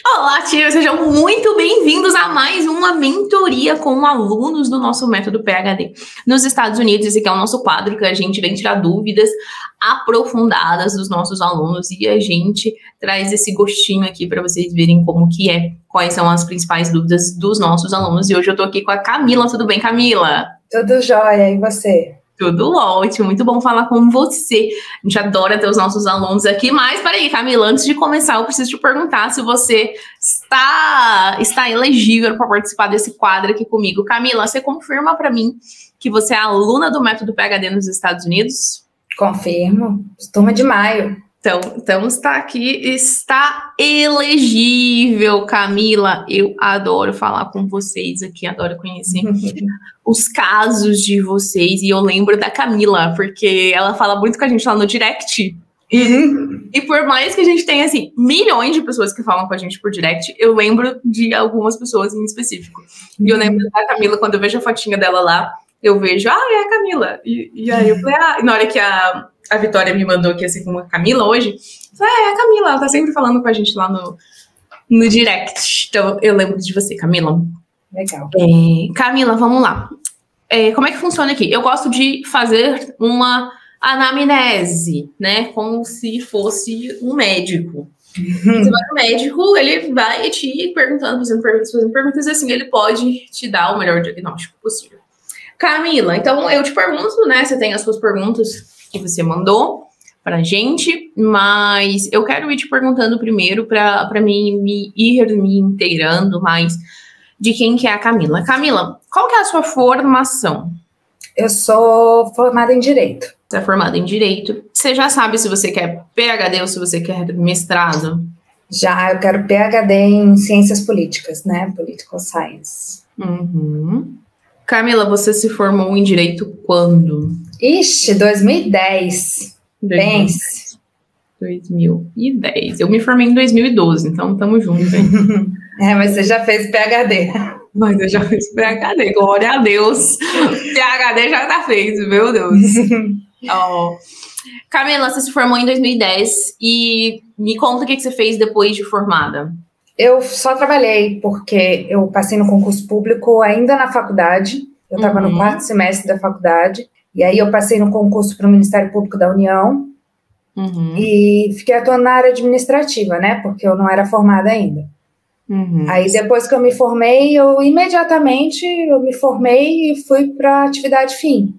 Olá, tia, sejam muito bem-vindos a mais uma mentoria com alunos do nosso método PhD nos Estados Unidos. Esse aqui é o nosso quadro que a gente vem tirar dúvidas aprofundadas dos nossos alunos e a gente traz esse gostinho aqui para vocês verem como que é, quais são as principais dúvidas dos nossos alunos. E hoje eu tô aqui com a Camila. Tudo bem, Camila? Tudo jóia, e você? Tudo ótimo, muito bom falar com você. A gente adora ter os nossos alunos aqui. Mas, peraí, Camila, antes de começar, eu preciso te perguntar se você está elegível para participar desse quadro aqui comigo. Camila, você confirma para mim que você é aluna do método PhD nos Estados Unidos? Confirmo. Turma de maio. Então está aqui, está elegível, Camila. Eu adoro falar com vocês aqui, adoro conhecer os casos de vocês. E eu lembro da Camila, porque ela fala muito com a gente lá no direct. E por mais que a gente tenha, assim, milhões de pessoas que falam com a gente por direct, eu lembro de algumas pessoas em específico. E eu lembro da Camila, quando eu vejo a fotinha dela lá, eu vejo, é a Camila. E aí eu falei, e na hora que a Vitória me mandou aqui, assim, com a Camila hoje, eu falei, é a Camila, ela tá sempre falando com a gente lá no direct. Então, eu lembro de você, Camila. Legal. Camila, vamos lá. Como é que funciona aqui? Eu gosto de fazer uma anamnese, né? Como se fosse um médico. Você vai no médico, ele vai te perguntando, fazendo perguntas, assim, ele pode te dar o melhor diagnóstico possível. Camila, então eu te pergunto, né? Você tem as suas perguntas que você mandou pra gente, mas eu quero ir te perguntando primeiro para mim ir me inteirando mais de quem que é a Camila. Camila, qual que é a sua formação? Eu sou formada em Direito. Você é formada em Direito. Você já sabe se você quer PhD ou se você quer mestrado? Já, eu quero PhD em Ciências Políticas, né? Political Science. Camila, você se formou em Direito quando? Ixi, 2010. Pense. 2010. Eu me formei em 2012, então estamos juntos, hein? Mas você já fez PhD. Mas eu já fiz PhD, glória a Deus. PhD já tá feito, meu Deus. Camila, você se formou em 2010 e me conta o que você fez depois de formada. Eu só trabalhei porque eu passei no concurso público ainda na faculdade. Eu estava no 4º semestre da faculdade. E aí eu passei no concurso para o Ministério Público da União. E fiquei atuando na área administrativa, né? Porque eu não era formada ainda. Aí depois que eu me formei, eu imediatamente me formei e fui para a atividade fim.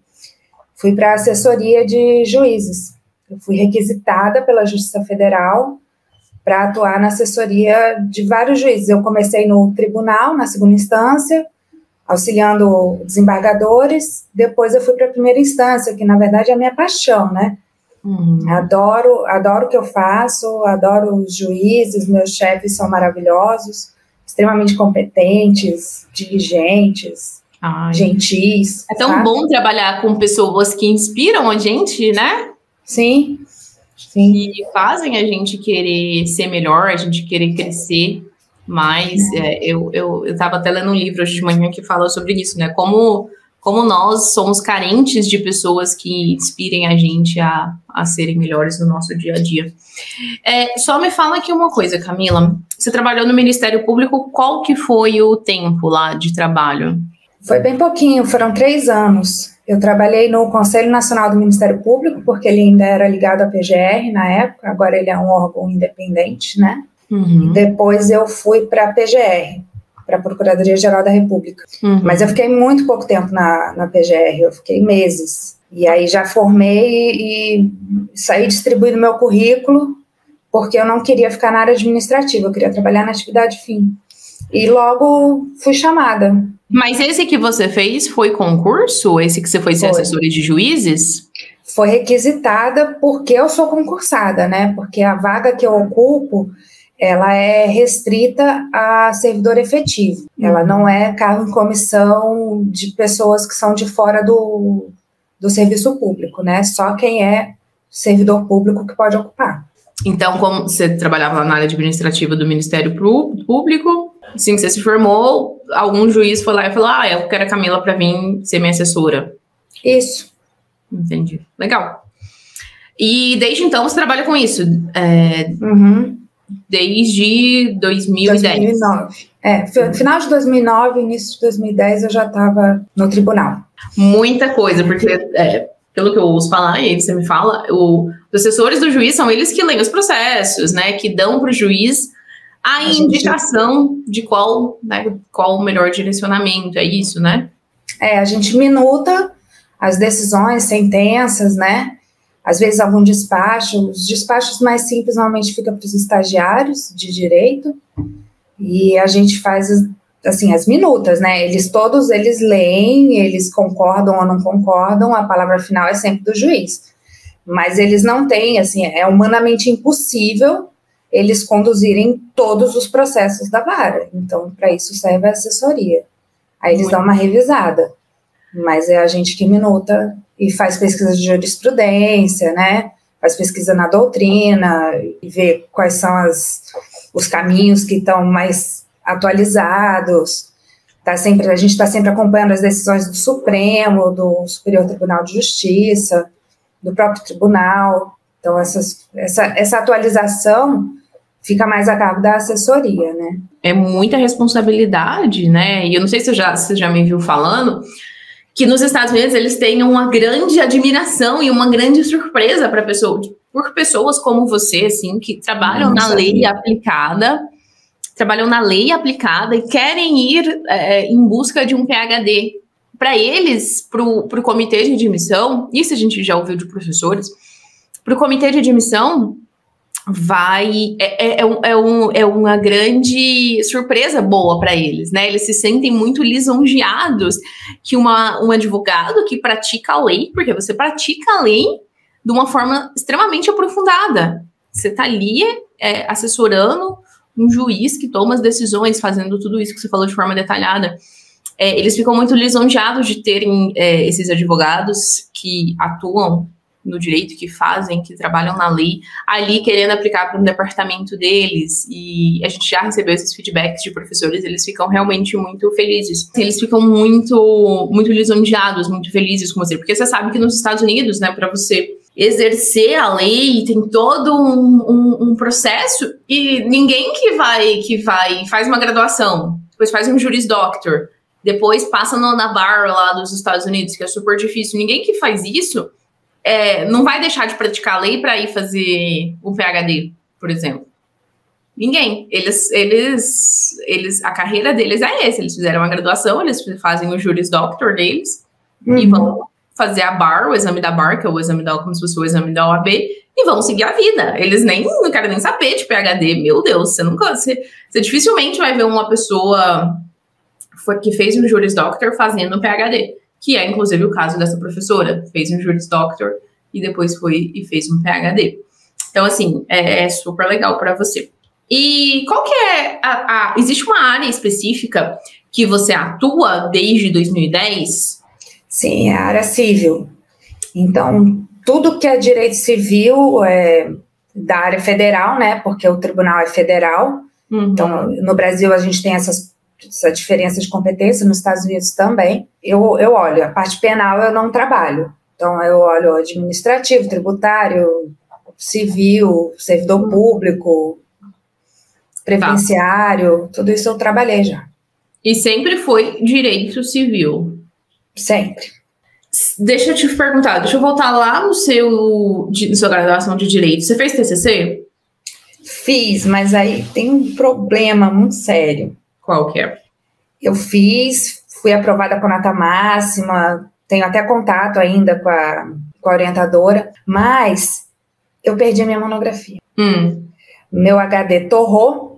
Fui para a assessoria de juízes. Eu fui requisitada pela Justiça Federal para atuar na assessoria de vários juízes. Eu comecei no tribunal, na segunda instância, auxiliando desembargadores. Depois eu fui para a primeira instância, que na verdade é a minha paixão, né? Adoro o que eu faço, adoro os juízes, meus chefes são maravilhosos, extremamente competentes, diligentes, gentis. É tão bom trabalhar com pessoas que inspiram a gente, né? Sim. E fazem a gente querer ser melhor, a gente querer crescer mais. Eu estava até lendo um livro hoje de manhã que fala sobre isso, né? Como nós somos carentes de pessoas que inspirem a gente a serem melhores no nosso dia a dia. Só me fala aqui uma coisa, Camila. Você trabalhou no Ministério Público, qual que foi o tempo lá de trabalho? Foi bem pouquinho, foram 3 anos. Eu trabalhei no Conselho Nacional do Ministério Público, porque ele ainda era ligado à PGR na época, agora ele é um órgão independente, né? E depois eu fui para a PGR, para a Procuradoria-Geral da República. Mas eu fiquei muito pouco tempo na PGR, eu fiquei meses. E aí já formei e saí distribuindo meu currículo, porque eu não queria ficar na área administrativa, eu queria trabalhar na atividade fim. E logo fui chamada. Mas esse que você fez foi concurso? Esse que você foi ser assessora de juízes? Foi requisitada porque eu sou concursada, né? Porque a vaga que eu ocupo, ela é restrita a servidor efetivo. Ela não é cargo em comissão de pessoas que são de fora do serviço público, né? Só quem é servidor público que pode ocupar. Então, como você trabalhava na área administrativa do Ministério Público, assim que você se formou, algum juiz foi lá e falou, eu quero a Camila para vir ser minha assessora. Isso. Entendi. Legal. E desde então você trabalha com isso? desde 2010. 2009. Final de 2009, início de 2010, eu já estava no tribunal. Muita coisa, porque pelo que eu ouço falar, e aí você me fala, os assessores do juiz são eles que leem os processos, né, que dão para o juiz a indicação de qual o melhor direcionamento, é isso, né? A gente minuta as decisões, sentenças, né? Às vezes algum despacho. Os despachos mais simples normalmente ficam para os estagiários de direito, e a gente faz assim, as minutas, né? Todos eles leem, eles concordam ou não concordam, a palavra final é sempre do juiz. Mas eles não têm, assim, é humanamente impossível eles conduzirem todos os processos da vara. Então, para isso serve a assessoria. Aí eles dão uma revisada. Mas é a gente que minuta e faz pesquisa de jurisprudência, né? Faz pesquisa na doutrina e vê quais são os caminhos que estão mais atualizados. A gente está sempre acompanhando as decisões do Supremo, do Superior Tribunal de Justiça, do próprio tribunal. Então, essa atualização fica mais a cargo da assessoria, né? É muita responsabilidade, né? E eu não sei se você já me viu falando que nos Estados Unidos eles têm uma grande admiração e uma grande surpresa por pessoas como você, assim, que trabalham na lei aplicada, e querem ir em busca de um PhD. Para eles, para o comitê de admissão, isso a gente já ouviu de professores, para o comitê de admissão é uma grande surpresa boa para eles, né? Eles se sentem muito lisonjeados que um advogado que pratica a lei, porque você pratica a lei de uma forma extremamente aprofundada. Você está ali assessorando um juiz que toma as decisões, fazendo tudo isso que você falou de forma detalhada. Eles ficam muito lisonjeados de terem esses advogados que atuam no direito, que trabalham na lei, ali querendo aplicar para um departamento deles, e a gente já recebeu esses feedbacks de professores, eles ficam realmente muito felizes. Eles ficam muito, muito lisonjeados, muito felizes com você, porque você sabe que nos Estados Unidos, né, para você exercer a lei, tem todo um processo, e ninguém que faz uma graduação, depois faz um Juris Doctor, depois passa na bar lá dos Estados Unidos, que é super difícil. Ninguém que faz isso não vai deixar de praticar a lei para ir fazer um PhD, por exemplo. Ninguém. A carreira deles é essa. Eles fizeram uma graduação, eles fazem o Juris Doctor deles e vão fazer a bar, o exame da bar, que é o exame como se fosse o exame da OAB, e vão seguir a vida. Eles não querem nem saber de PhD. Meu Deus, você dificilmente vai ver uma pessoa que fez um Juris Doctor fazendo um PhD, que é inclusive o caso dessa professora, fez um Juris Doctor e depois foi e fez um PhD. Então, assim, é super legal para você. E qual que é existe uma área específica que você atua desde 2010? Sim, é a área civil. Então, tudo que é direito civil é da área federal, né? Porque o tribunal é federal. Então, no Brasil, a gente tem essa diferença de competência, nos Estados Unidos também. Eu olho, a parte penal eu não trabalho. Então, eu olho administrativo, tributário, civil, servidor público, previdenciário, tudo isso eu trabalhei já. E sempre foi direito civil? Sempre. Deixa eu te perguntar, deixa eu voltar lá na sua graduação de direito. Você fez TCC? Fiz, mas aí tem um problema muito sério. Qual que é? Eu fui aprovada com nota máxima, tenho até contato ainda com a orientadora, mas eu perdi a minha monografia. Meu HD torrou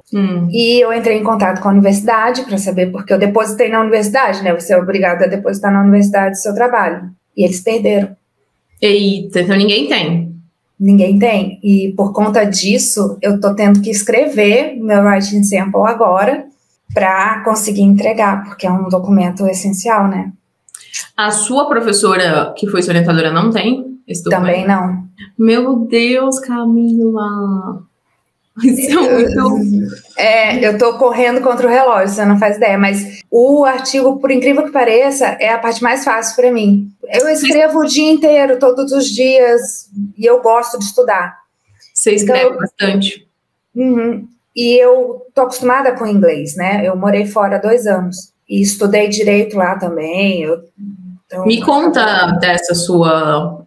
e eu entrei em contato com a universidade para saber, porque eu depositei na universidade, né? Você é obrigado a depositar na universidade o seu trabalho. E eles perderam. Eita, então ninguém tem. Ninguém tem. E por conta disso, eu tô tendo que escrever meu writing sample agora para conseguir entregar, porque é um documento essencial, né? A sua professora, que foi sua orientadora, não tem esse documento? Também não. Meu Deus, Camila! Isso é muito... eu tô correndo contra o relógio, você não faz ideia, mas o artigo, por incrível que pareça, é a parte mais fácil para mim. Eu escrevo o dia inteiro, todos os dias, e eu gosto de estudar. Você escreve bastante? Uhum. E eu tô acostumada com inglês, né? Eu morei fora 2 anos e estudei direito lá também. Então, Me conta dessa sua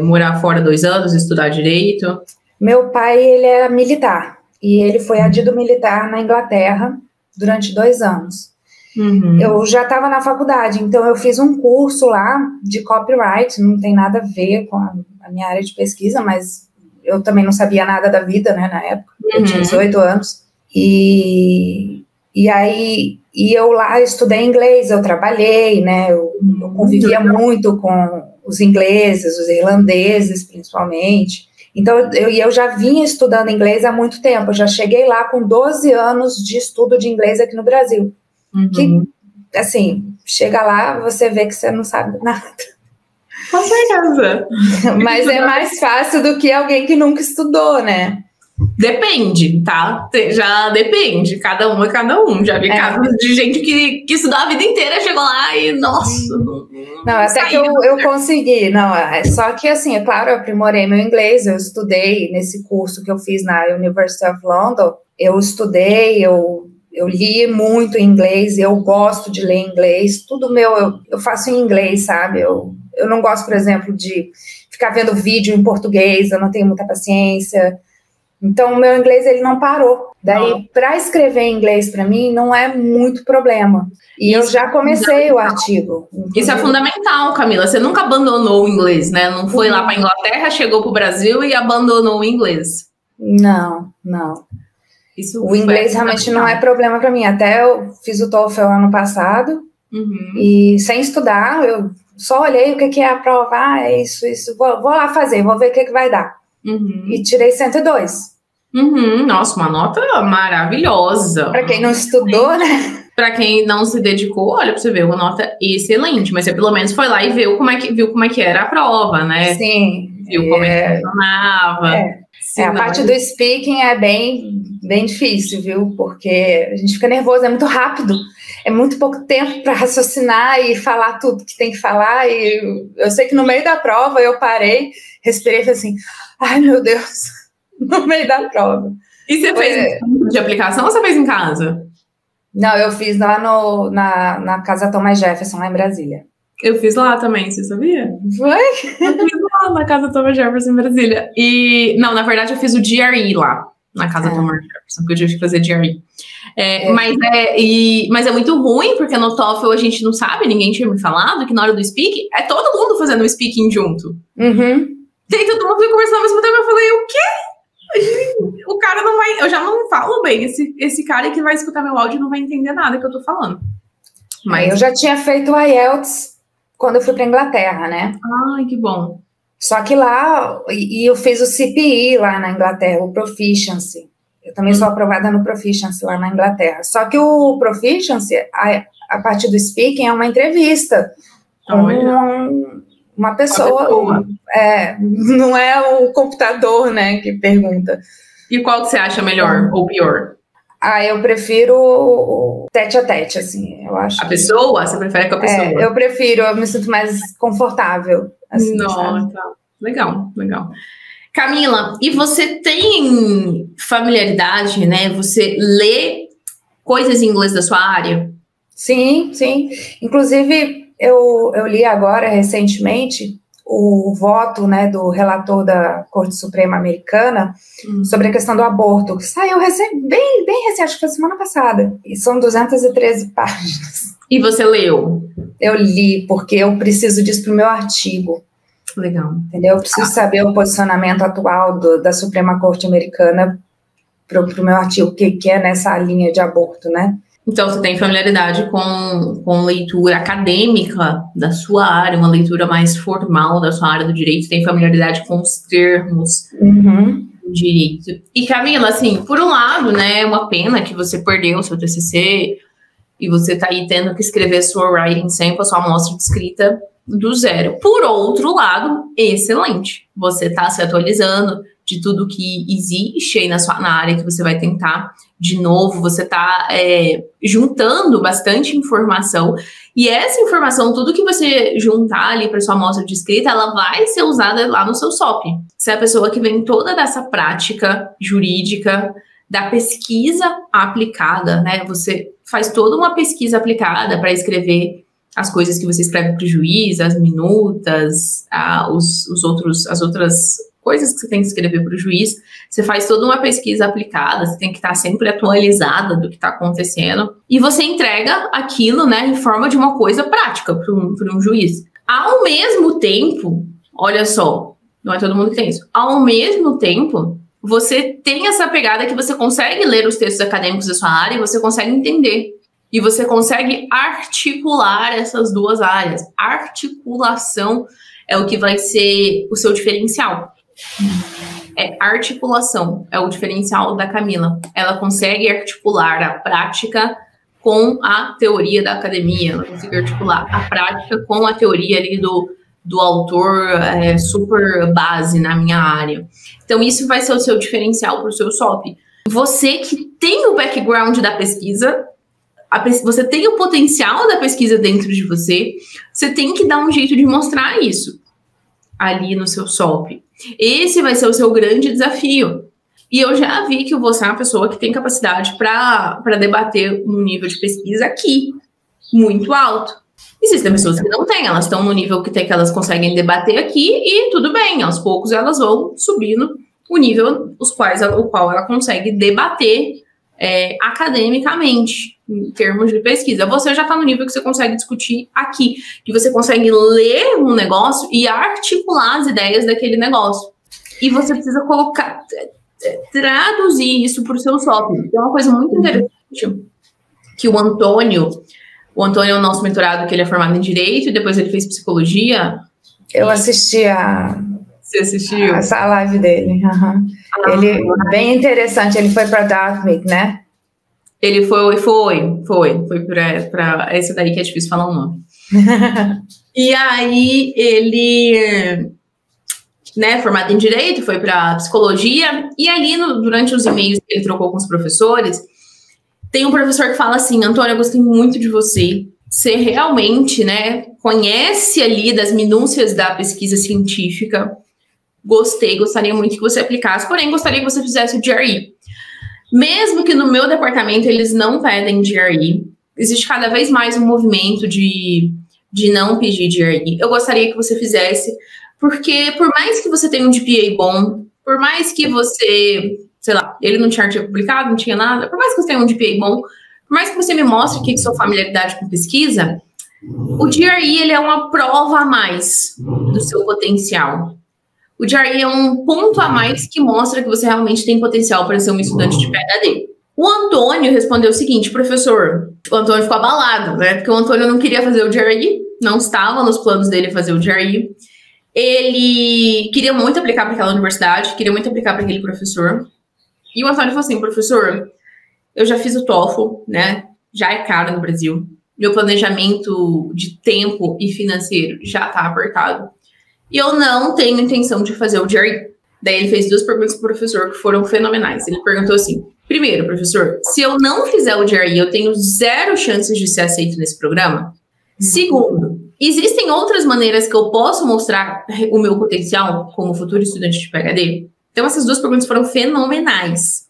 morar fora 2 anos, estudar direito. Meu pai, ele é militar e ele foi adido militar na Inglaterra durante 2 anos. Uhum. Eu já estava na faculdade, então eu fiz um curso lá de copyright, não tem nada a ver com a minha área de pesquisa, mas eu também não sabia nada da vida, né, na época. Eu tinha 18 anos. E aí eu lá estudei inglês, eu trabalhei, né, eu convivia muito com os ingleses, os irlandeses, principalmente. Então, eu já vinha estudando inglês há muito tempo, eu já cheguei lá com 12 anos de estudo de inglês aqui no Brasil. Que, assim, chega lá, você vê que você não sabe nada. Com certeza. Mas é mais fácil do que alguém que nunca estudou, né? Depende, tá? Já depende. Cada um é cada um. Já vi casos de gente que estudou a vida inteira, chegou lá e, nossa... Não, até que eu consegui. Não, só que, assim, é claro, eu aprimorei meu inglês. Eu estudei nesse curso que eu fiz na University of London. Eu estudei, eu li muito em inglês, eu gosto de ler inglês. Tudo meu, eu faço em inglês, sabe? Eu não gosto, por exemplo, de ficar vendo vídeo em português. Eu não tenho muita paciência. Então, o meu inglês, ele não parou. Daí, para escrever em inglês, para mim, não é muito problema. E eu já comecei o artigo. Inclusive. Isso é fundamental, Camila. Você nunca abandonou o inglês, né? Não foi lá para a Inglaterra, chegou para o Brasil e abandonou o inglês. Não. O inglês realmente não é problema para mim. Até eu fiz o TOEFL ano passado. E sem estudar, eu só olhei o que é a prova. É isso. Vou lá fazer, vou ver o que vai dar. E tirei 102. Nossa, uma nota maravilhosa. Para quem não estudou, né? Para quem não se dedicou, olha, para você ver, uma nota excelente. Mas você pelo menos foi lá e viu como é que era a prova, né? Sim. Viu como é que funcionava. A parte do speaking é bem difícil, viu? Porque a gente fica nervoso, é muito rápido. É muito pouco tempo para raciocinar e falar tudo que tem que falar. E eu sei que no meio da prova eu parei, respirei e falei assim, ai meu Deus, no meio da prova. E você fez de aplicação ou você fez em casa? Não, eu fiz lá na Casa Thomas Jefferson, lá em Brasília. Eu fiz lá também, você sabia? Foi? Eu fiz lá na Casa Thomas Jefferson, em Brasília. E, não, na verdade eu fiz o GRE lá, na Casa Thomas Jefferson, porque eu tive que fazer GRE. Mas é muito ruim, porque no TOEFL a gente não sabe, ninguém tinha me falado, que na hora do speaking, é todo mundo fazendo o speaking junto. E aí todo mundo foi conversando ao mesmo tempo, eu falei, o quê? O cara não vai... Eu já não falo bem, esse cara que vai escutar meu áudio não vai entender nada que eu tô falando. Mas eu já tinha feito o IELTS quando eu fui pra Inglaterra, né? Ai, que bom. Só que lá, e eu fiz o CPI lá na Inglaterra, o Proficiency. Eu também sou aprovada no Proficiency lá na Inglaterra. Só que o Proficiency, a parte do speaking, é uma entrevista com uma pessoa. Não é o computador, né, que pergunta. E qual que você acha melhor ou pior? Eu prefiro o tete a tete, assim, eu acho. A pessoa? Você prefere com a pessoa? Eu prefiro, eu me sinto mais confortável. Assim, nossa, legal. Camila, e você tem familiaridade, né? Você lê coisas em inglês da sua área? Sim. Inclusive, eu li agora, recentemente, o voto, né, do relator da Corte Suprema Americana sobre a questão do aborto, que saiu bem recente, acho que foi semana passada. E são 213 páginas. E você leu? Eu li, porque eu preciso disso para o meu artigo. Legal. Entendeu? Eu preciso saber o posicionamento atual da Suprema Corte Americana para o meu artigo, que é nessa linha de aborto, né? Então, você tem familiaridade com leitura acadêmica da sua área, uma leitura mais formal da sua área do direito, tem familiaridade com os termos do direito. E, Camila, assim, por um lado, né, é uma pena que você perdeu o seu TCC e você tá aí tendo que escrever sua writing sample, sua amostra de escrita do zero. Por outro lado, excelente. Você tá se atualizando de tudo que existe aí na área que você vai tentar. De novo, você está juntando bastante informação e essa informação, tudo que você juntar ali para sua amostra de escrita, ela vai ser usada lá no seu SOP. Você é a pessoa que vem toda dessa prática jurídica da pesquisa aplicada, né? Você faz toda uma pesquisa aplicada para escrever as coisas que você escreve para o juiz, as minutas, as outras coisas que você tem que escrever para o juiz. Você faz toda uma pesquisa aplicada, você tem que estar sempre atualizada do que está acontecendo. E você entrega aquilo, né, em forma de uma coisa prática para um juiz. Ao mesmo tempo, olha só, não é todo mundo que tem isso. Ao mesmo tempo, você tem essa pegada que você consegue ler os textos acadêmicos da sua área e você consegue entender. E você consegue articular essas duas áreas. Articulação é o que vai ser o seu diferencial. Articulação é o diferencial da Camila. Ela consegue articular a prática com a teoria da academia. Ela consegue articular a prática com a teoria ali do autor super base na minha área. Então, isso vai ser o seu diferencial para o seu SOP. Você que tem o background da pesquisa, você tem o potencial da pesquisa dentro de você, você tem que dar um jeito de mostrar isso ali no seu SOP. Esse vai ser o seu grande desafio. E eu já vi que você é uma pessoa que tem capacidade para debater num nível de pesquisa aqui, muito alto. Existem pessoas que não têm, elas estão no nível que elas conseguem debater aqui e tudo bem, aos poucos elas vão subindo o nível o qual ela consegue debater academicamente, em termos de pesquisa. Você já está no nível que você consegue discutir aqui, que você consegue ler um negócio e articular as ideias daquele negócio. E você precisa traduzir isso para o seu SOP. É uma coisa muito interessante que o Antônio é o nosso mentorado, que ele é formado em Direito, e depois ele fez Psicologia. Eu assisti Você assistiu? Essa live dele. Uhum. Ele, bem interessante, ele foi para Dartmouth, né? Ele foi para esse daí que é difícil falar o nome. E aí ele, né, formado em Direito, foi para Psicologia, e ali durante os e-mails que ele trocou com os professores, tem um professor que fala assim: Antônio, eu gostei muito de você. Você realmente, né, conhece ali das minúcias da pesquisa científica. Gostaria muito que você aplicasse, porém gostaria que você fizesse o GRE. Mesmo que no meu departamento eles não pedem GRE, existe cada vez mais um movimento de não pedir GRE. Eu gostaria que você fizesse, porque por mais que você tenha um GPA bom, por mais que você, sei lá, ele não tinha artigo publicado, não tinha nada, por mais que você tenha um GPA bom, por mais que você me mostre que sua familiaridade com pesquisa, o GRE ele é uma prova a mais do seu potencial. O GRE é um ponto a mais que mostra que você realmente tem potencial para ser um estudante de PhD. O Antônio respondeu o seguinte: professor, o Antônio ficou abalado, né? Porque o Antônio não queria fazer o GRE, não estava nos planos dele fazer o GRE. Ele queria muito aplicar para aquela universidade, queria muito aplicar para aquele professor. E o Antônio falou assim: professor, eu já fiz o TOEFL, né? Já é caro no Brasil. Meu planejamento de tempo e financeiro já está apertado. E eu não tenho intenção de fazer o GRE. Daí ele fez 2 perguntas para o professor que foram fenomenais. Ele perguntou assim: primeiro, professor, se eu não fizer o GRE, eu tenho 0 chances de ser aceito nesse programa? Segundo, existem outras maneiras que eu posso mostrar o meu potencial como futuro estudante de PhD? Então essas 2 perguntas foram fenomenais.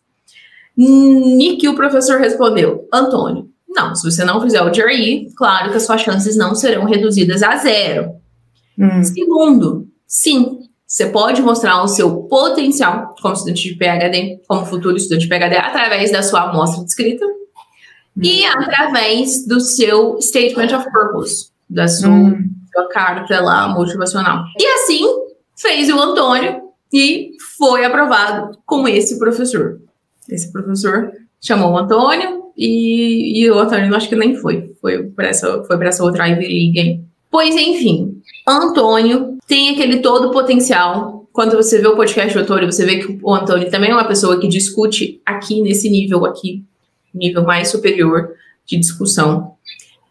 E que o professor respondeu: Antônio, não, se você não fizer o GRE, claro que as suas chances não serão reduzidas a 0. Segundo, sim, você pode mostrar o seu potencial como estudante de PhD, como futuro estudante de PhD, através da sua amostra de escrita e através do seu Statement of Purpose, da sua carta lá motivacional. E assim fez o Antônio e foi aprovado com esse professor. Esse professor chamou o Antônio e o Antônio acho que nem foi para essa outra Ivy League aí. Pois enfim, Antônio tem aquele todo potencial. Quando você vê o podcast do Antônio, você vê que o Antônio também é uma pessoa que discute aqui nesse nível aqui, nível mais superior de discussão.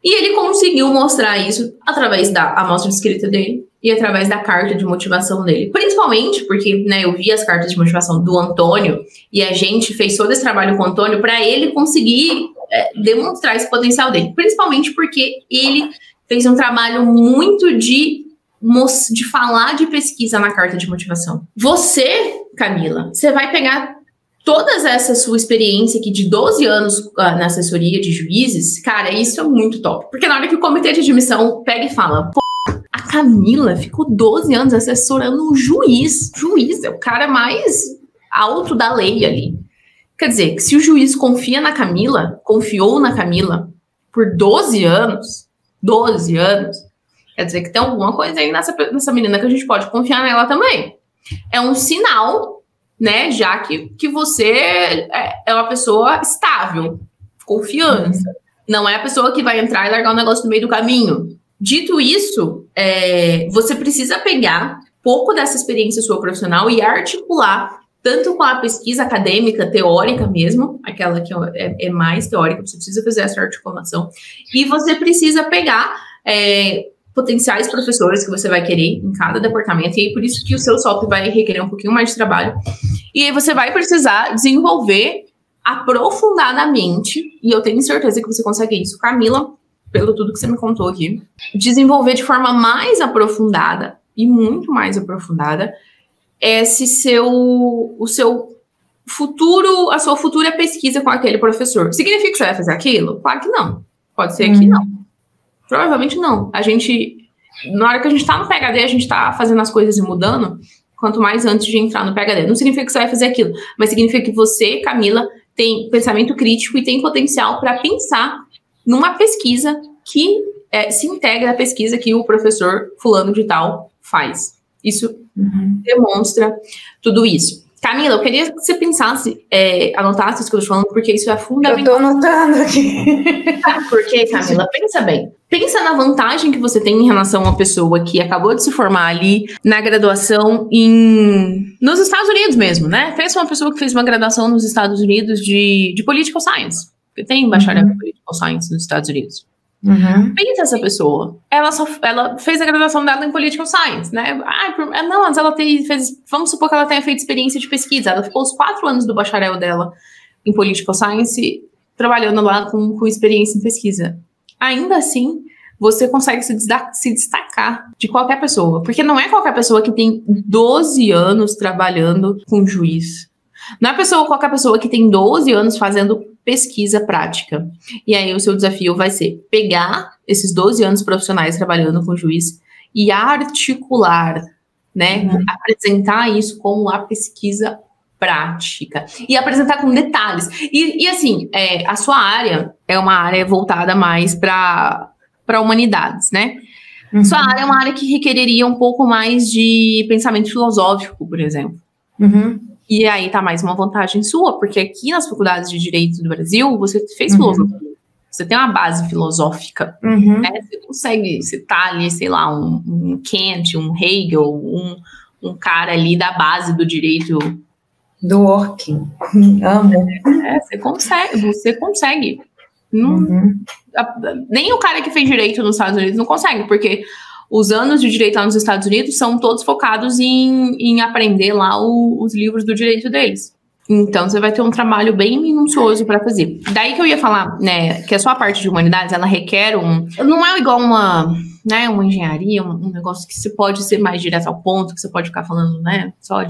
E ele conseguiu mostrar isso através da amostra de escrita dele e através da carta de motivação dele. Principalmente porque, né, eu vi as cartas de motivação do Antônio e a gente fez todo esse trabalho com o Antônio para ele conseguir demonstrar esse potencial dele. Principalmente porque ele fez um trabalho muito de falar de pesquisa na carta de motivação. Você, Camila, você vai pegar toda essa sua experiência aqui de 12 anos na assessoria de juízes, cara, isso é muito top. Porque na hora que o comitê de admissão pega e fala, pô, a Camila ficou 12 anos assessorando um juiz. Juiz é o cara mais alto da lei ali. Quer dizer, que se o juiz confia na Camila, confiou na Camila por 12 anos, quer dizer que tem alguma coisa aí nessa menina que a gente pode confiar nela também. É um sinal, né, já que você é uma pessoa estável, confiança. Não é a pessoa que vai entrar e largar o negócio no meio do caminho. Dito isso, você precisa pegar pouco dessa experiência sua profissional e articular tanto com a pesquisa acadêmica, teórica mesmo, aquela que é mais teórica, você precisa fazer essa articulação, e você precisa pegar potenciais professores que você vai querer em cada departamento, e aí por isso que o seu SOP vai requerer um pouquinho mais de trabalho, e aí você vai precisar desenvolver aprofundadamente, e eu tenho certeza que você consegue isso, Camila, pelo tudo que você me contou aqui, desenvolver de forma mais aprofundada, e muito mais aprofundada, o seu futuro, a sua futura pesquisa com aquele professor. Significa que você vai fazer aquilo? Claro que não. Pode ser que não. Provavelmente não. Na hora que a gente tá no PhD, a gente tá fazendo as coisas e mudando, quanto mais antes de entrar no PhD. Não significa que você vai fazer aquilo, mas significa que você, Camila, tem pensamento crítico e tem potencial para pensar numa pesquisa que se integra à pesquisa que o professor fulano de tal faz. Isso demonstra tudo isso. Camila, eu queria que você pensasse, anotasse isso que eu tô falando, porque isso é fundamental. Eu tô anotando aqui. Porque, Camila, pensa bem. Pensa na vantagem que você tem em relação a uma pessoa que acabou de se formar ali na graduação nos Estados Unidos mesmo, né? Pensa uma pessoa que fez uma graduação nos Estados Unidos de Political Science. Porque tem bacharel em Political Science nos Estados Unidos. Pensa essa pessoa. Ela fez a graduação dela em Political Science, né? Não, mas ela fez. Vamos supor que ela tenha feito experiência de pesquisa. Ela ficou os 4 anos do bacharel dela em Political Science, trabalhando lá com experiência em pesquisa. Ainda assim, você consegue se destacar de qualquer pessoa. Porque não é qualquer pessoa que tem 12 anos trabalhando com juiz. Não é qualquer pessoa que tem 12 anos fazendo pesquisa prática. E aí o seu desafio vai ser pegar esses 12 anos profissionais trabalhando com juiz e articular, né? Apresentar isso como a pesquisa prática. E apresentar com detalhes. E assim, a sua área é uma área voltada mais para humanidades, né? Sua área é uma área que requereria um pouco mais de pensamento filosófico, por exemplo. E aí tá mais uma vantagem sua, porque aqui nas faculdades de Direito do Brasil, você fez filosofia. Você tem uma base filosófica. Né? Você consegue citar ali, sei lá, um Kant, um Hegel, um cara ali da base do direito. Do working. Amo. Você consegue. Nem o cara que fez direito nos Estados Unidos não consegue, porque os anos de direito lá nos Estados Unidos são todos focados em aprender lá os livros do direito deles. Então, você vai ter um trabalho bem minucioso para fazer. Daí que eu ia falar, né, que a sua parte de humanidades, ela requer não é igual uma engenharia, um negócio que você pode ser mais direto ao ponto, que você pode ficar falando, né, só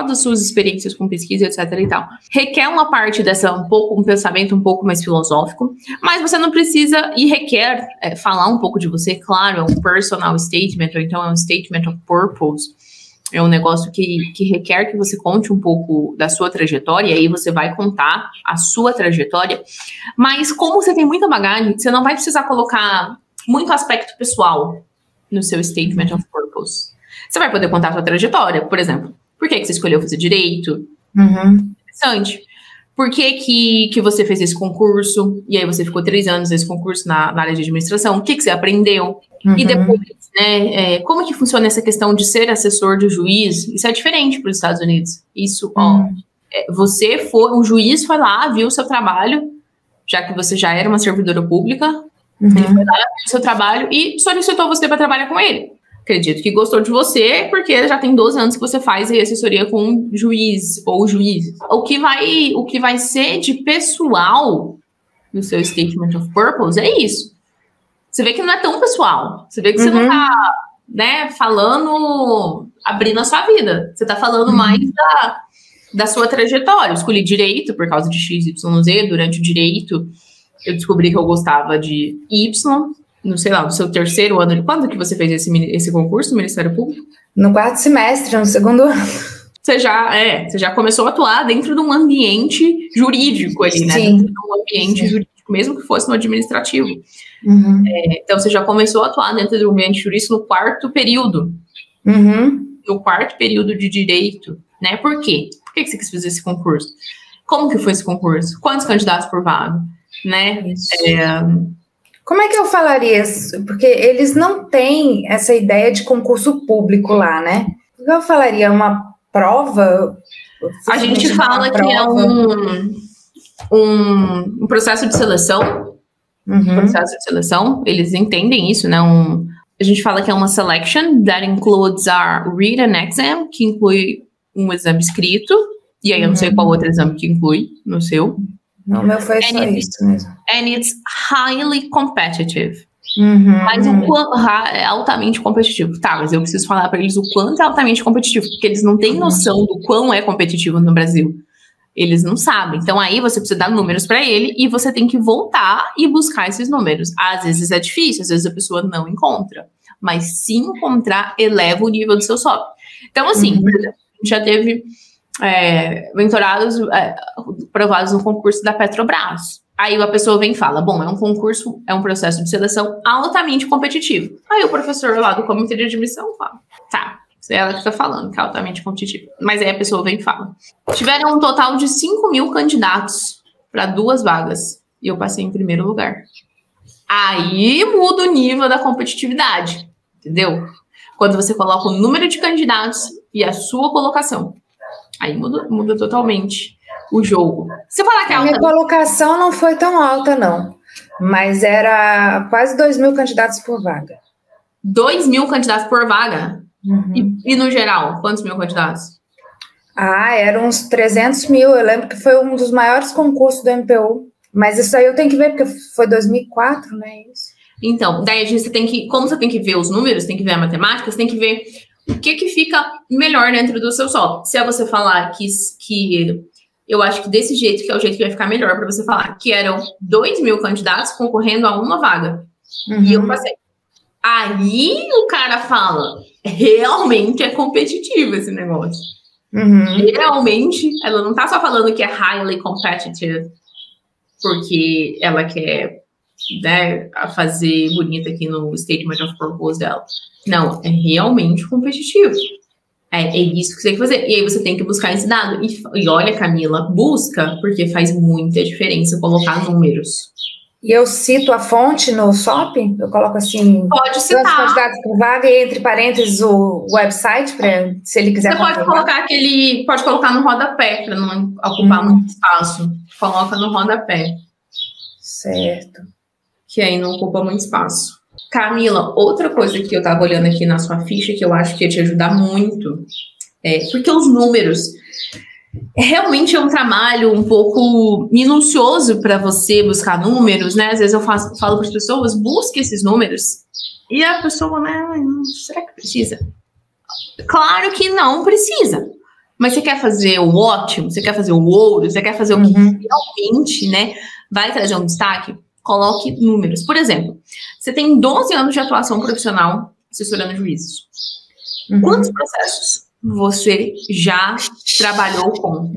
das suas experiências com pesquisa, etc e tal. Requer uma parte um pensamento um pouco mais filosófico, mas você não precisa, e requer falar um pouco de você, claro, é um personal statement, ou então é um statement of purpose, é um negócio que requer que você conte um pouco da sua trajetória, e aí você vai contar a sua trajetória, mas como você tem muita bagagem, você não vai precisar colocar muito aspecto pessoal no seu statement of purpose. Você vai poder contar a sua trajetória, por exemplo. Por que você escolheu fazer direito? Interessante. Por que você fez esse concurso? E aí você ficou 3 anos nesse concurso na área de administração. O que você aprendeu? E depois, né, como que funciona essa questão de ser assessor de juiz? Isso é diferente para os Estados Unidos. Isso, um juiz foi lá, viu o seu trabalho, já que você já era uma servidora pública, ele foi lá, viu o seu trabalho e solicitou você para trabalhar com ele. Acredito que gostou de você, porque já tem 12 anos que você faz assessoria com um juiz ou juízes. O que vai ser de pessoal no seu statement of purpose é isso. Você vê que não é tão pessoal. Você vê que você não tá, né, falando, abrindo a sua vida. Você tá falando mais da sua trajetória. Eu escolhi direito por causa de XYZ. Durante o direito, eu descobri que eu gostava de Y. No, sei lá, no seu terceiro ano. Quando que você fez esse concurso no Ministério Público? No 4º semestre, no 2º ano. Você já começou a atuar dentro de um ambiente jurídico ali, né? Sim. Dentro de um ambiente jurídico, mesmo que fosse no administrativo. Uhum. Então, você já começou a atuar dentro do ambiente jurídico no 4º período. Uhum. No 4º período de direito, né? Por quê? Por que você quis fazer esse concurso? Como que foi esse concurso? Quantos candidatos por vaga? Né? Como é que eu falaria isso? Porque eles não têm essa ideia de concurso público lá, né? Eu falaria uma prova? A gente fala que é um processo de seleção. Uhum. Processo de seleção. Eles entendem isso, né? A gente fala que é uma selection that includes our written exam, que inclui um exame escrito. E aí eu não sei qual outro exame que inclui no seu. Não, o meu foi só isso mesmo. And it's highly competitive. Uhum. Mas o quanto é altamente competitivo. Tá, mas eu preciso falar para eles o quanto é altamente competitivo, porque eles não têm noção do quão é competitivo no Brasil. Eles não sabem. Então aí você precisa dar números para ele e você tem que voltar e buscar esses números. Às vezes é difícil, às vezes a pessoa não encontra. Mas se encontrar, eleva o nível do seu SOP. Então assim, por exemplo, a gente já teve mentorados aprovados no concurso da Petrobras. Aí a pessoa vem e fala, bom, é um concurso, é um processo de seleção altamente competitivo. Aí o professor lá do comitê de admissão fala, tá, é ela que tá falando, que é altamente competitivo. Mas aí a pessoa vem e fala, tiveram um total de 5.000 candidatos para 2 vagas e eu passei em primeiro lugar. Aí muda o nível da competitividade, entendeu? Quando você coloca o número de candidatos e a sua colocação. Aí muda totalmente o jogo. Você falar que é alta... Minha colocação não foi tão alta, não. Mas era quase 2.000 candidatos por vaga. 2.000 candidatos por vaga? Uhum. E no geral, quantos mil candidatos? Eram uns 300 mil. Eu lembro que foi um dos maiores concursos do MPU. Mas isso aí eu tenho que ver, porque foi 2004, né? Isso. Então, daí você tem que... Como você tem que ver os números, tem que ver a matemática, você tem que ver o que fica melhor dentro do seu SOP. Se é você falar que eu acho que desse jeito que é o jeito que vai ficar melhor para você falar, que eram 2.000 candidatos concorrendo a uma vaga. Uhum. E eu passei. Aí o cara fala, realmente é competitivo esse negócio. Uhum. Realmente, ela não tá só falando que é highly competitive, porque ela quer, né, fazer bonita aqui no Statement of Purpose dela. Não, é realmente competitivo. É isso que você tem que fazer. E aí você tem que buscar esse dado. E olha, Camila, busca, porque faz muita diferença colocar números. E eu cito a fonte no SOP? Eu coloco assim... Pode citar. Candidatos por vaga e entre parênteses o website, se ele quiser... Você pode colocar pode colocar no rodapé, para não ocupar muito espaço. Coloca no rodapé. Certo. Que aí não ocupa muito espaço. Camila, outra coisa que eu tava olhando aqui na sua ficha, que eu acho que ia te ajudar muito, porque os números realmente é um trabalho um pouco minucioso para você buscar números, né? Às vezes eu falo para as pessoas, busque esses números, e a pessoa, né, será que precisa? Claro que não precisa. Mas você quer fazer o ótimo, você quer fazer o ouro, você quer fazer o que realmente, né, vai trazer um destaque? Coloque números. Por exemplo, você tem 12 anos de atuação profissional assessorando juízes. Quantos processos você já trabalhou com?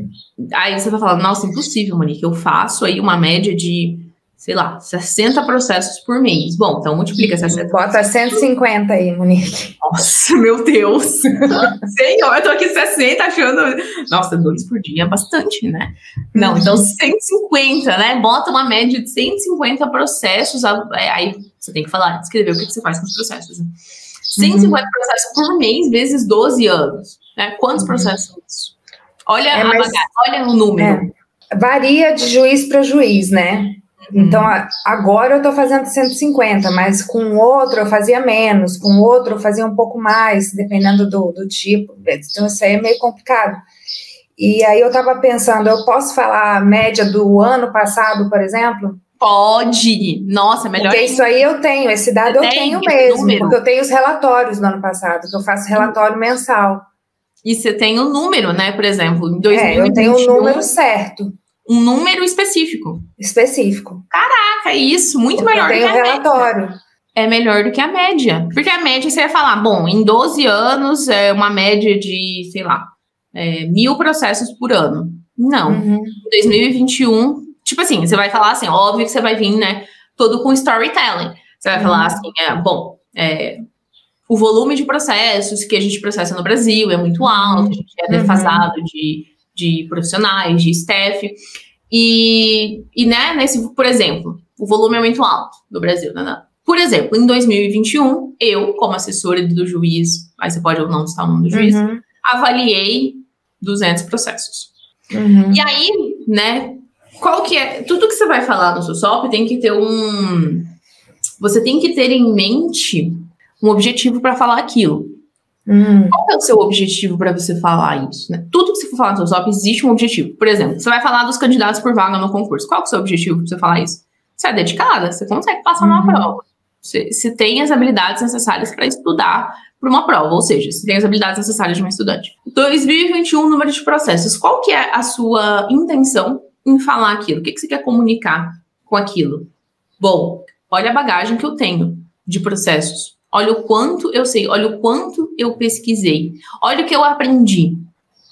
Aí você vai falar, nossa, impossível, Monique, eu faço aí uma média de, sei lá, 60 processos por mês. Bom, então multiplica 60. Bota 150 aí, Monique. Nossa, meu Deus. Senhor, eu tô aqui 60 achando... Nossa, 2 por dia é bastante, né? Não, então 150, né? Bota uma média de 150 processos. Aí você tem que falar, descrever o que você faz com os processos. Né? 150 processos por mês, vezes 12 anos. Né? Quantos processos são isso? Olha, olha o número. Varia de juiz para juiz, né? Então, agora eu tô fazendo 150, mas com outro eu fazia menos, com outro eu fazia um pouco mais, dependendo do tipo. Então, isso aí é meio complicado. E aí eu tava pensando, eu posso falar a média do ano passado, por exemplo? Pode! Nossa, melhor. Porque isso aí eu tenho, esse dado eu tenho mesmo, porque eu tenho os relatórios do ano passado, que eu faço relatório mensal. E você tem o número, né? Por exemplo, em 2021... eu tenho o número certo. Um número específico. Caraca, isso. Muito melhor do que a média. Eu tenho relatório. É melhor do que a média. Porque a média, você ia falar, bom, em 12 anos, é uma média de, sei lá, 1.000 processos por ano. Não. Em 2021, tipo assim, você vai falar assim, óbvio que você vai vir, né, todo com storytelling. Você vai falar assim, o volume de processos que a gente processa no Brasil é muito alto, a gente é defasado de profissionais, de staff. E né, por exemplo, o volume é muito alto do Brasil, né? Por exemplo, em 2021, eu, como assessora do juiz, aí você pode ou não citar o nome do juiz, avaliei 200 processos. E aí, né, qual que é... Tudo que você vai falar no seu SOP tem que ter você tem que ter em mente um objetivo para falar aquilo. Qual é o seu objetivo para você falar isso, né? Tudo que você for falar no seu SOP existe um objetivo. Por exemplo, você vai falar dos candidatos por vaga no concurso. Qual é o seu objetivo para você falar isso? Você é dedicada, você consegue passar numa prova. Você tem as habilidades necessárias para estudar para uma prova, ou seja, você tem as habilidades necessárias de um estudante. 2021, número de processos. Qual que é a sua intenção em falar aquilo? O que você quer comunicar com aquilo? Bom, olha a bagagem que eu tenho de processos. Olha o quanto eu sei, olha o quanto eu pesquisei, olha o que eu aprendi,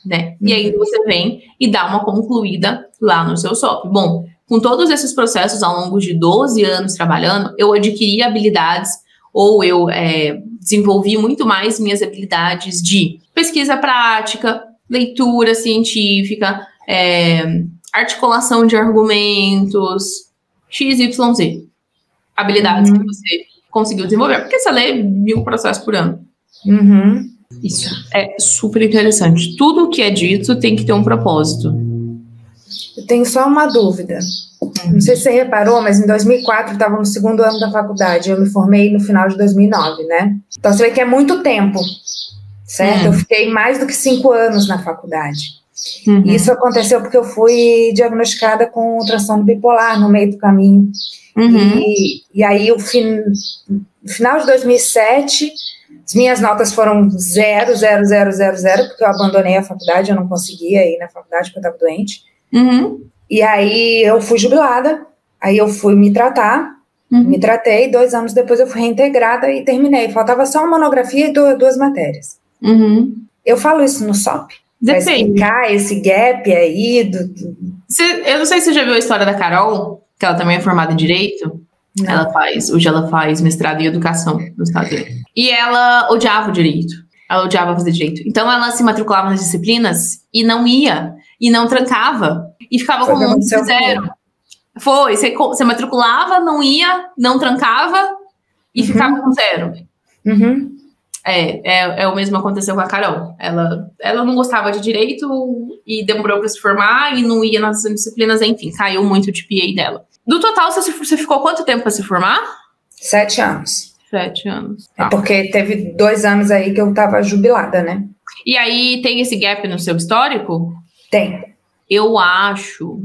né? E aí você vem e dá uma concluída lá no seu SOP. Bom, com todos esses processos ao longo de 12 anos trabalhando, eu adquiri habilidades ou eu desenvolvi muito mais minhas habilidades de pesquisa prática, leitura científica, articulação de argumentos, XYZ. Habilidades que você conseguiu desenvolver, porque você lê 1.000 processos por ano. Isso é super interessante. Tudo que é dito tem que ter um propósito. Eu tenho só uma dúvida. Não sei se você reparou, mas em 2004 eu estava no 2º ano da faculdade. Eu me formei no final de 2009, né? Então você vê que é muito tempo, certo? Eu fiquei mais do que 5 anos na faculdade. E isso aconteceu porque eu fui diagnosticada com transtorno bipolar no meio do caminho. E aí, no final de 2007, as minhas notas foram 0, 0, 0, 0, 0, porque eu abandonei a faculdade, eu não conseguia ir na faculdade porque eu estava doente. E aí eu fui jubilada, aí eu fui me tratar, me tratei, 2 anos depois eu fui reintegrada e terminei. Faltava só uma monografia e 2 matérias. Eu falo isso no SOP? Vai explicar esse gap aí? Eu não sei se você já viu a história da Carol, que ela também é formada em Direito. Hoje ela faz mestrado em Educação nos Estados Unidos. E ela odiava o Direito. Ela odiava fazer Direito. Então ela se matriculava nas disciplinas e não ia. E não trancava. E ficava com um monte de 0. Você matriculava, não ia, não trancava e ficava com 0. É o mesmo que aconteceu com a Carol. Ela não gostava de Direito e demorou para se formar e não ia nas disciplinas, enfim, caiu muito o GPA dela. Do total, você ficou quanto tempo para se formar? 7 anos. 7 anos. Tá. É porque teve 2 anos aí que eu tava jubilada, né? E aí, tem esse gap no seu histórico? Tem. Eu acho.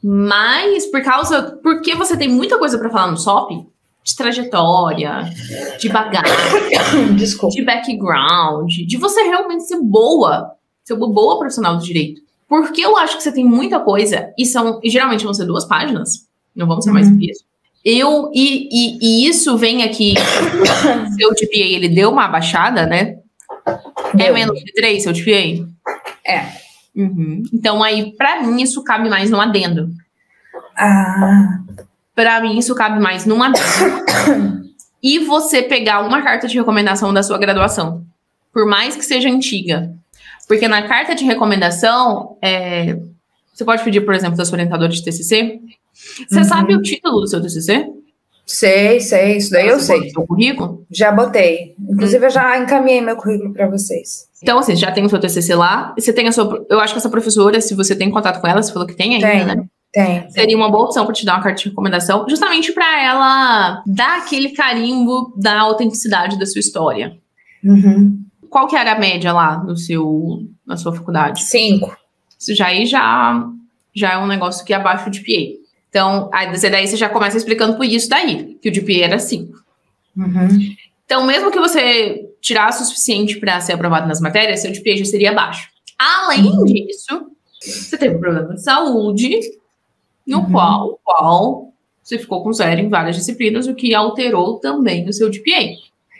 Mas porque você tem muita coisa para falar no SOP, de trajetória, de bagagem, Desculpa, de background, de você realmente ser uma boa profissional do direito. Porque eu acho que você tem muita coisa, e geralmente vão ser 2 páginas, não vão ser mais do que isso. E isso vem aqui, seu GPA, ele deu uma abaixada, né? É menos de 3, seu GPA? É. Então, aí, pra mim, isso cabe mais no adendo. Pra mim, isso cabe mais num adendo. E você pegar uma carta de recomendação da sua graduação, por mais que seja antiga. Porque na carta de recomendação, você pode pedir, por exemplo, da sua orientadora de TCC. Você sabe o título do seu TCC? Sei, isso daí eu sei. Seu currículo? Já botei. Inclusive, eu já encaminhei meu currículo para vocês. Então, assim, já tem o seu TCC lá. Você tem eu acho que essa professora, se você tem contato com ela, você falou que tem ainda, né? Tem. Seria uma boa opção para te dar uma carta de recomendação, justamente para ela dar aquele carimbo da autenticidade da sua história. Qual que era a média lá na sua faculdade? 5. Isso já é um negócio que é abaixo de GPA. Então, daí você já começa explicando por isso daí, que o GPA era 5. Então, mesmo que você tirasse o suficiente para ser aprovado nas matérias, seu GPA já seria baixo. Além disso, você teve um problema de saúde, no qual você ficou com 0 em várias disciplinas, o que alterou também o seu GPA.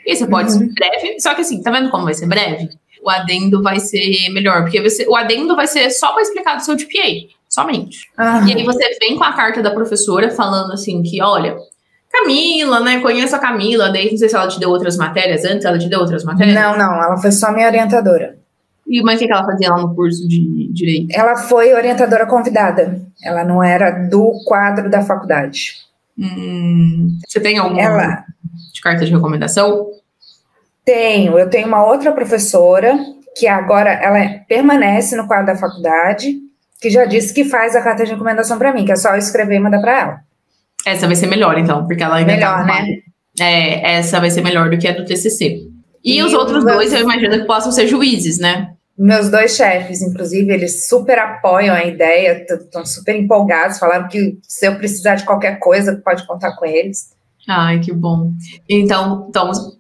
E você pode ser breve, só que assim, tá vendo como vai ser breve? O adendo vai ser melhor, porque o adendo vai ser só para explicar do seu GPA, somente. E aí você vem com a carta da professora falando assim que, olha, Camila, né, conheço a Camila, daí não sei se ela te deu outras matérias antes, ela te deu outras matérias? Não, ela foi só minha orientadora. Mas o que ela fazia lá no curso de Direito? Ela foi orientadora convidada, ela não era do quadro da faculdade. Você tem alguma de carta de recomendação? Eu tenho uma outra professora, que agora ela permanece no quadro da faculdade, que já disse que faz a carta de recomendação para mim, que é só eu escrever e mandar para ela. Essa vai ser melhor, então, porque ela ainda melhor, né? Essa vai ser melhor do que a do TCC. E os outros dois, eu imagino que possam ser juízes, né? Meus 2 chefes, inclusive, eles super apoiam a ideia, estão super empolgados, falaram que se eu precisar de qualquer coisa, pode contar com eles. Ai, que bom. Então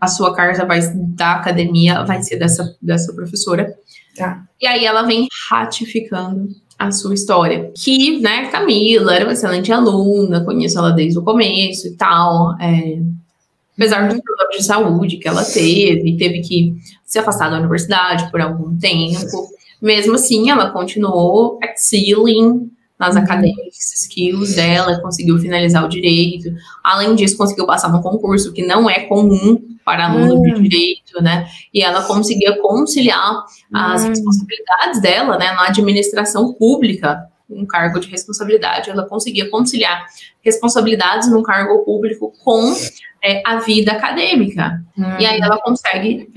a sua carta da academia vai ser dessa professora. Tá. E aí ela vem ratificando a sua história. Que, né, Camila era uma excelente aluna, conheço ela desde o começo e tal. Apesar dos problemas de saúde que ela teve que se afastar da universidade por algum tempo. Mesmo assim, ela continuou excelling nas academic skills dela, conseguiu finalizar o direito. Além disso, conseguiu passar num concurso que não é comum para aluno de direito, né? E ela conseguia conciliar as responsabilidades dela, né, na administração pública, um cargo de responsabilidade. Ela conseguia conciliar responsabilidades no cargo público com a vida acadêmica. E aí ela consegue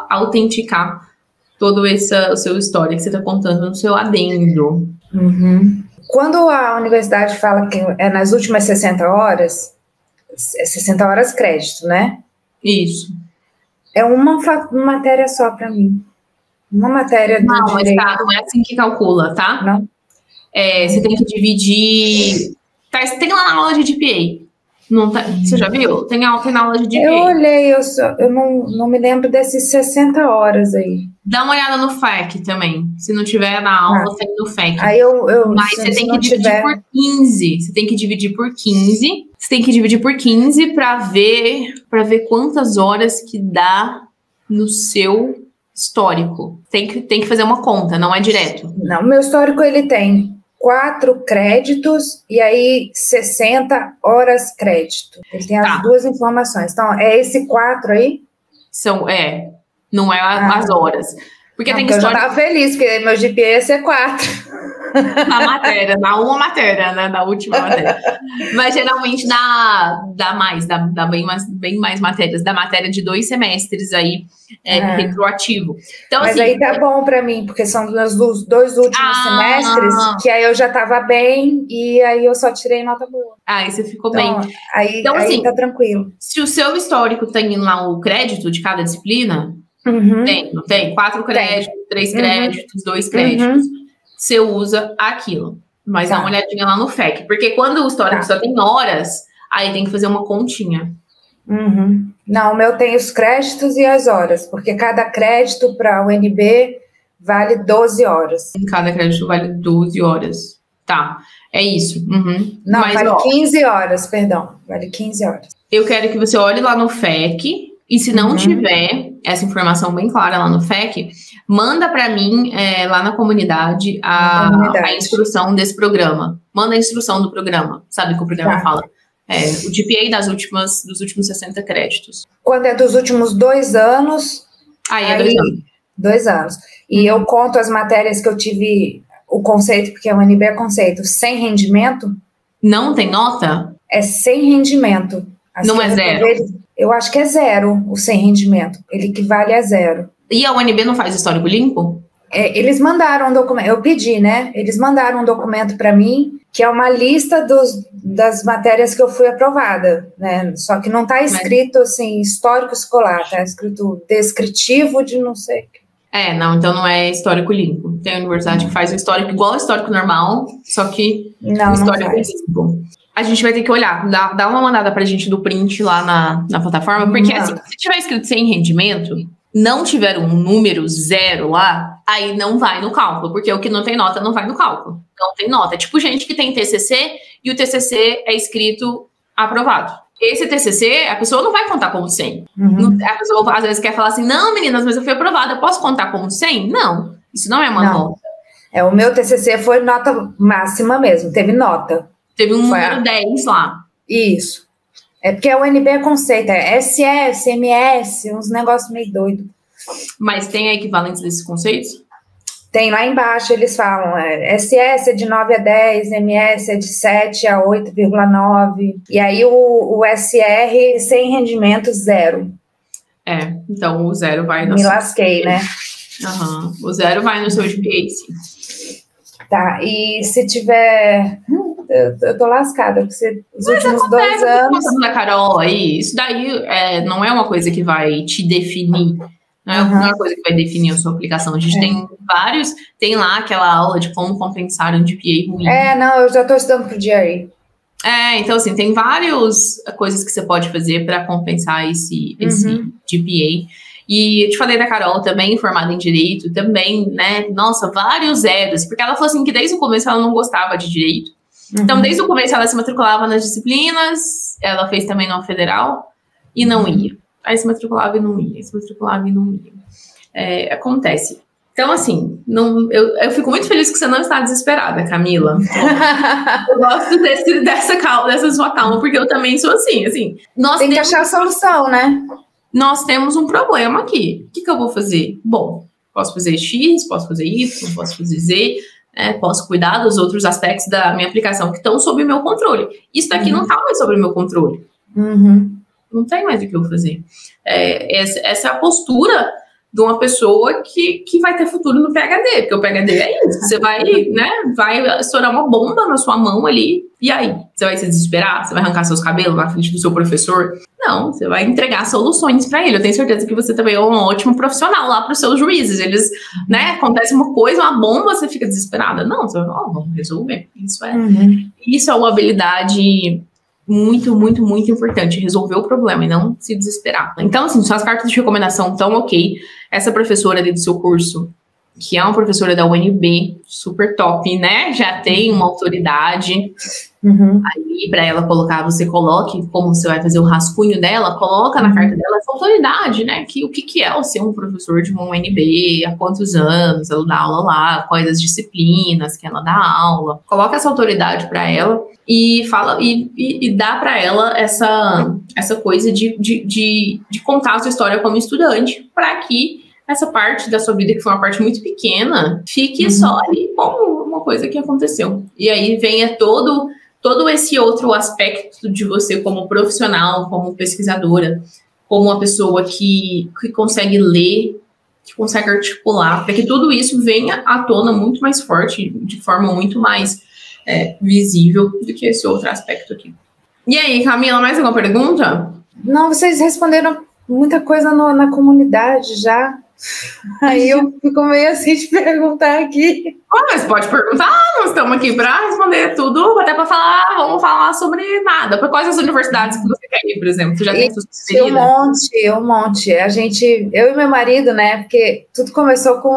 autenticar todo o seu história que você está contando no seu adendo. Quando a universidade fala que é nas últimas 60 horas, 60 horas crédito, né? Isso. É uma matéria só para mim. Uma matéria do direito. Mas não é assim que calcula, tá? Não? Você tem que dividir... tem lá na aula de GPA. Não tá, você já viu? Tem na aula de GPA. Eu olhei, eu não me lembro desses 60 horas aí. Dá uma olhada no FAQ também. Se não tiver na aula, tem no FAQ. Aí Mas você tem que dividir por 15. Você tem que dividir por 15. Você tem que dividir por 15 para ver quantas horas que dá no seu histórico. Tem que fazer uma conta, não é direto. Não, meu histórico ele tem 4 créditos e aí 60 horas crédito. Ele tem as duas informações. Então, é esse 4 aí? Não é as horas. Porque tem história... Eu já tava feliz, porque meu GPA ia ser 4. Na uma matéria, né? Na última matéria. Mas geralmente dá bem mais matérias. Da matéria de 2 semestres aí, retroativo. Então, mas assim, aí tá bom pra mim, porque são meus 2 últimos semestres, que aí eu já tava bem e aí eu só tirei nota boa. Aí você ficou bem. Aí assim, tá tranquilo. Se o seu histórico tem lá o crédito de cada disciplina, não tem? 4 créditos, 3 créditos, 2 créditos. Você usa aquilo. Mas dá uma olhadinha lá no FAQ. Porque quando o histórico só tem horas, aí tem que fazer uma continha. Não, o meu tem os créditos e as horas. Porque cada crédito para o UNB vale 12 horas. Cada crédito vale 12 horas. Tá, é isso. Não, mas, vale 15 horas, perdão. Vale 15 horas. Eu quero que você olhe lá no FAQ. E se não tiver essa informação bem clara lá no FAQ, manda para mim lá na comunidade a instrução desse programa. Manda a instrução do programa. Sabe o que o programa fala? O GPA dos últimos 60 créditos. Quando é dos últimos 2 anos... Aí é 2 anos. 2 anos. E eu conto as matérias que eu tive, o conceito, porque o UNB é conceito, sem rendimento. Não tem nota? É sem rendimento. Não é 0? Eu acho que é 0 o sem rendimento. Ele equivale a 0. E a UNB não faz histórico limpo? Eles mandaram um documento. Eu pedi, né? Eles mandaram um documento para mim, que é uma lista das matérias que eu fui aprovada, né? Só que não está escrito assim, histórico escolar, está escrito descritivo de não sei o que. Então não é histórico limpo. Tem universidade que faz o histórico igual ao histórico normal, só que não histórico faz. limpo. A gente vai ter que olhar, dá uma mandada pra gente do print lá na plataforma, porque assim, se tiver escrito sem rendimento, não tiver um número 0 lá, aí não vai no cálculo, porque o que não tem nota não vai no cálculo. Não tem nota. É tipo gente que tem TCC e o TCC é escrito aprovado. Esse TCC, a pessoa não vai contar como 100. A pessoa às vezes quer falar assim, não, meninas, mas eu fui aprovada, eu posso contar como 100? Não, isso não é uma nota. O meu TCC foi nota máxima mesmo, teve nota. Teve um número 10 lá. Isso. É porque a UNB é conceito, é SS, MS, uns negócios meio doidos. Mas tem a equivalência desses conceitos? Tem, lá embaixo eles falam, SS é de 9 a 10, MS é de 7 a 8,9, e aí o SR sem rendimento 0. Então o 0 vai no Me lasquei, né? O 0 vai no seu GPA, sim. Tá, e se tiver... Eu tô lascada, porque os últimos 2 anos... da Carol aí, isso daí não é uma coisa que vai te definir, não é uma coisa que vai definir a sua aplicação. A gente tem vários... Tem lá aquela aula de como compensar um GPA ruim. Não, eu já tô estudando pro GRE. Então assim, tem várias coisas que você pode fazer para compensar esse GPA. E eu te falei da Carol também, formada em Direito, também, né? Nossa, vários zeros. Porque ela falou assim que desde o começo ela não gostava de Direito. Então, desde o começo ela se matriculava nas disciplinas, ela fez também no federal e não ia. Aí se matriculava e não ia, se matriculava e não ia. Acontece. Então, assim, eu fico muito feliz que você não está desesperada, Camila. Eu gosto dessa sua calma, porque eu também sou assim. Tem que achar a solução, né? Nós temos um problema aqui. O que eu vou fazer? Bom, posso fazer X, posso fazer Y, posso fazer Z, posso cuidar dos outros aspectos da minha aplicação que estão sob o meu controle. Isso daqui não está mais sob o meu controle. Não tem mais o que eu fazer. Essa é a postura de uma pessoa que vai ter futuro no PhD, porque o PhD é isso. Você vai estourar uma bomba na sua mão ali, e aí? Você vai se desesperar? Você vai arrancar seus cabelos na frente do seu professor? Não, você vai entregar soluções para ele. Eu tenho certeza que você também é um ótimo profissional lá para os seus juízes. Eles, acontece uma coisa, uma bomba, você fica desesperada. Não, você vai, vamos resolver. Isso é uma habilidade muito, muito, muito importante, resolver o problema e não se desesperar. Então, assim, suas cartas de recomendação estão ok. Essa professora ali do seu curso, que é uma professora da UNB, super top, né? Já tem uma autoridade. Aí, para ela colocar, você coloque como você vai fazer o rascunho dela, coloca na carta dela essa autoridade, né? O que é ser um professor de uma UNB, há quantos anos ela dá aula lá, quais as disciplinas que ela dá aula. Coloca essa autoridade para ela e fala e dá para ela essa coisa de contar a sua história como estudante, para que essa parte da sua vida, que foi uma parte muito pequena, fique só ali como uma coisa que aconteceu. E aí venha todo esse outro aspecto de você como profissional, como pesquisadora, como uma pessoa que consegue ler, que consegue articular, para que tudo isso venha à tona muito mais forte, de forma muito mais visível do que esse outro aspecto aqui. E aí, Camila, mais alguma pergunta? Não, vocês responderam muita coisa na comunidade já. Aí eu fico meio assim de perguntar aqui. Mas pode perguntar, nós estamos aqui para responder tudo, até para falar, vamos falar sobre nada. Para quais as universidades que você quer ir, por exemplo? Você já tem suas preferidas? Um monte. Eu e meu marido, né, porque tudo começou com